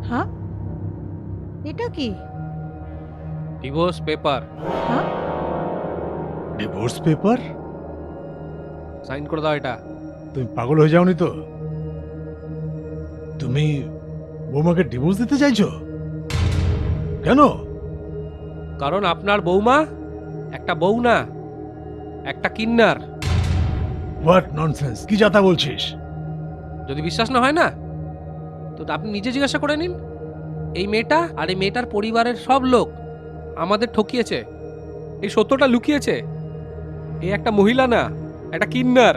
হ্যাঁ, এটা কি? Divorce paper. হ্যাঁ, ডিভোর্স পেপার? সাইন করে দাও এটা। তুমি পাগল হয়ে যাওনি তো? তুমি বৌমাকে ডিভোর্স দিতে চাইছো কেন? কারণ আপনার বৌমা একটা বউ না, একটা কিন্নার। হোয়াট ননসেন্স, কি যাতা বলছিস? যদি বিশ্বাস না হয় না তো আপনি নিজে জিজ্ঞাসা করে নিন। এই মেয়েটা আর এই মেয়েটার পরিবারের সব লোক আমাদের ঠকিয়েছে, এই সত্যটা লুকিয়েছে। এই একটা মহিলা না, একটা কিন্নার।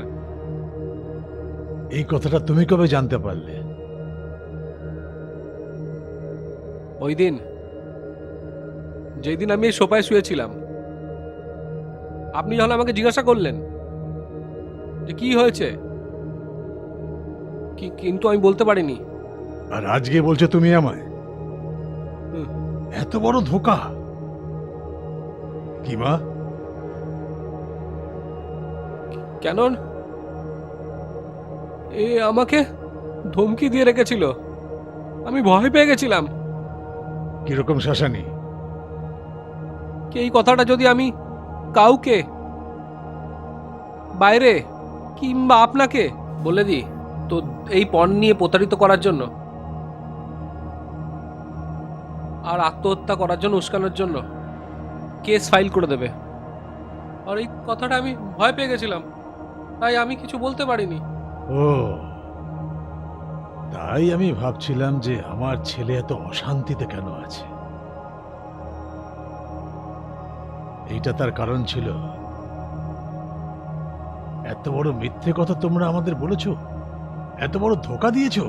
এই কথাটা তুমি কবে জানতে পারলে? ওই দিন যেই দিন আমি এই সোফায় শুয়েছিলাম, আপনি যখন আমাকে জিজ্ঞাসা করলেন যে কি হয়েছে, কিন্তু আমি বলতে পারিনি। আর আজকে বলছো তুমি আমায়? হুম। এত বড় ধোঁকা! কি মা? কেন? এ আমাকে ধমকি দিয়ে রেখেছিল, আমি ভয় পেয়ে গেছিলাম। কিরকম শাসানি? এই কথাটা যদি আমি কাউকে, বাইরে কিংবা আপনাকে বলে দিই, তো এই পণ নিয়ে প্রতারিত করার জন্য আর আত্মহত্যা করার জন্য, উস্কানোর জন্য কেস ফাইল করে দেবে। আর এই কথাটা আমি ভয় পেয়ে গেছিলাম, তাই আমি কিছু বলতে পারিনি। ও, তাই আমি ভাবছিলাম যে আমার ছেলে এত অশান্তিতে কেন আছে। এইটা তার কারণ ছিল? এত বড় মিথ্যে কথা তোমরা আমাদের বলেছো, এত বড় ধোঁকা দিয়েছো।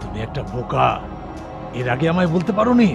তুমি একটা বোকা, এর আগে আমায় বলতে পারোনি?